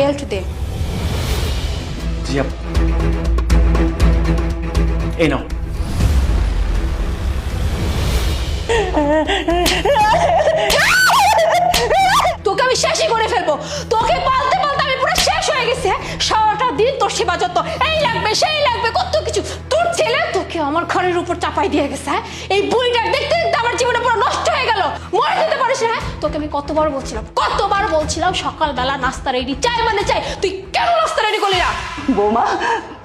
Belt দে। জি আপু। এই নাও। তোকে আমি শেষই করে ফেলবো, তোকে পালতে পালতে আমি পুরো শেষ হয়ে গেছি। সারাটা দিন তোর সেবা যত্ন, এই লাগবে সেই লাগবে কত কিছু। তোর ছেলে তোকে আমার ঘরের উপর চাপাই দিয়ে গেছে। এই বুড়িটা দেখতে দেখতে আমার জীবনটা পুরো নষ্ট হয়ে গেল। মরে যেতে পারিস না। তোকে আমি কতবার বলছিলাম সকালবেলা নাস্তা রেডি, চাই মানে চাই, তুই কেন নাস্তা রেডি করলি না? বৌমা,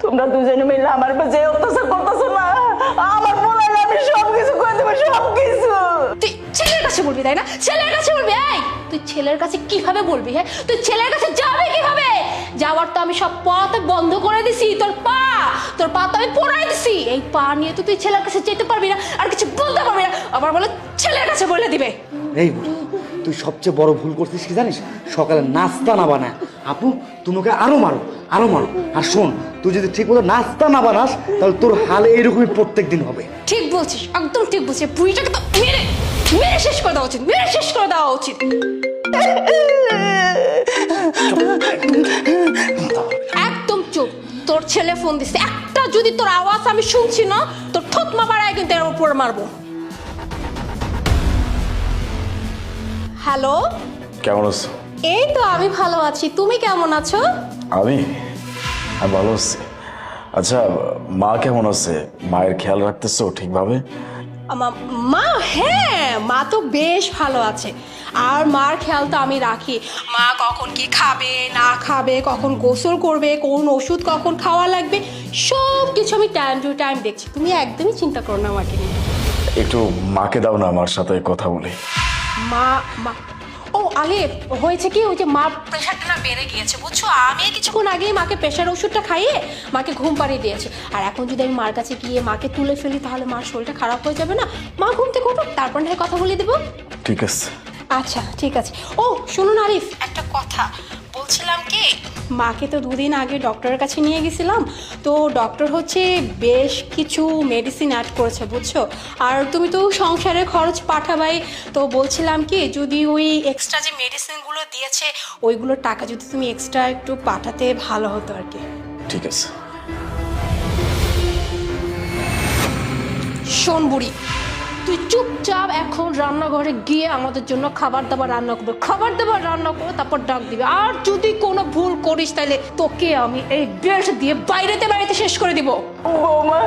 তোমরা দুজনে মিলে আমার উপর যে অত্যাচার করতেছো না, আমার বলার আমি সবকিছু করে দেবো, সবকিছু। তুই ছেলের কাছে বলবি তাই না? ছেলের কাছে বলবি? এই তুই ছেলের কাছে কিভাবে বলবি? হ্যাঁ, তুই ছেলের কাছে যাবে কিভাবে? যাওয়ার তো আমি সব পথ বন্ধ করে দিছি। তোর পা তো আমি পড়াই দিছি। এই পা নিয়ে তো তুই ছেলের কাছে যেতে পারবি না, আর কিছু বলতে পারবি না। আবার বলে ছেলের কাছে বলে দিবে। এই বুড়ি, তুই সবচেয়ে বড় ভুল করছিস কি জানিস? সকালে নাস্তা না বানায় আপু তুমি ওকে আরো মারো। আর শোন, তুই যদি ঠিক মতো নাস্তা না বানাস তাহলে তোর হালে এরকমই প্রত্যেক দিন হবে। ঠিক বলছিস, একদম ঠিক বলছিস। বুড়িটাকে তো মেরে মেরে শেষ করে দেওয়া উচিত, মেরে শেষ করে দেওয়া উচিত। একদম চুপ। তোর ছেলে ফোন দিছে, একটা যদি তোর আওয়াজ আমি শুনছি না, তোর থতমা বাড়ায় কিন্তু এর উপর মারবো। হ্যালো, কেমন আছো? এই তো আমি ভালো আছি, তুমি কেমন আছো? আমি ভালো আছি। আচ্ছা, মা কেমন আছে? মায়ের খেয়াল রাখতেছো ঠিকভাবে? মা, হ্যাঁ মা তো বেশ ভালো আছে। আর মার খেয়াল তো আমি রাখি। মা কখন কি খাবে না খাবে, কখন গোসল করবে, কোন ওষুধ কখন খাওয়া লাগবে, সব কিছু আমি টাইম টু টাইম দেখছি। তুমি একদমই চিন্তা করো না আমাকে নিয়ে। একটু মাকে দাও না, আমার সাথে কথা বলি। মা মা ও আলিফ, হয়েছে কি, ওই যে মার প্রেশারটা না বেড়ে গিয়েছে বুঝছো। আমি কিছুক্ষণ আগেই মাকে প্রেশার ওষুধটা খাইয়ে মাকে ঘুম পাড়িয়ে দিয়েছি। আর এখন যদি আমি মার কাছে গিয়ে মাকে তুলে ফেলি তাহলে মার শরীরটা খারাপ হয়ে যাবে না। মা ঘুম থেকে উঠুক, তারপর না কথা বলে দেবো। ঠিক আছে। আচ্ছা ঠিক আছে। ও শুনুন আরিফ, একটা কথা বলছিলাম কি, মাকে তো দুদিন আগে ডক্টরের কাছে নিয়ে গেছিলাম। তো ডক্টর হচ্ছে বেশ কিছু মেডিসিন অ্যাড করেছে বুঝছো। আর তুমি তো সংসারের খরচ পাঠাবাই, তো বলছিলাম কি যদি ওই এক্সট্রা যে মেডিসিনগুলো দিয়েছে ওইগুলোর টাকা যদি তুমি এক্সট্রা একটু পাঠাতে ভালো হতো আর কি। ঠিক আছে। শোন বুড়ি, তুই চুপচাপ এখন রান্নাঘরে গিয়ে আমাদের জন্য খাবার দাবার রান্না করবে, তারপর ডাক দিবে। আর যদি কোনো ভুল করিস তাহলে তোকে আমি এই বেল্ট দিয়ে বাইরেতে শেষ করে দিব। বৌমা,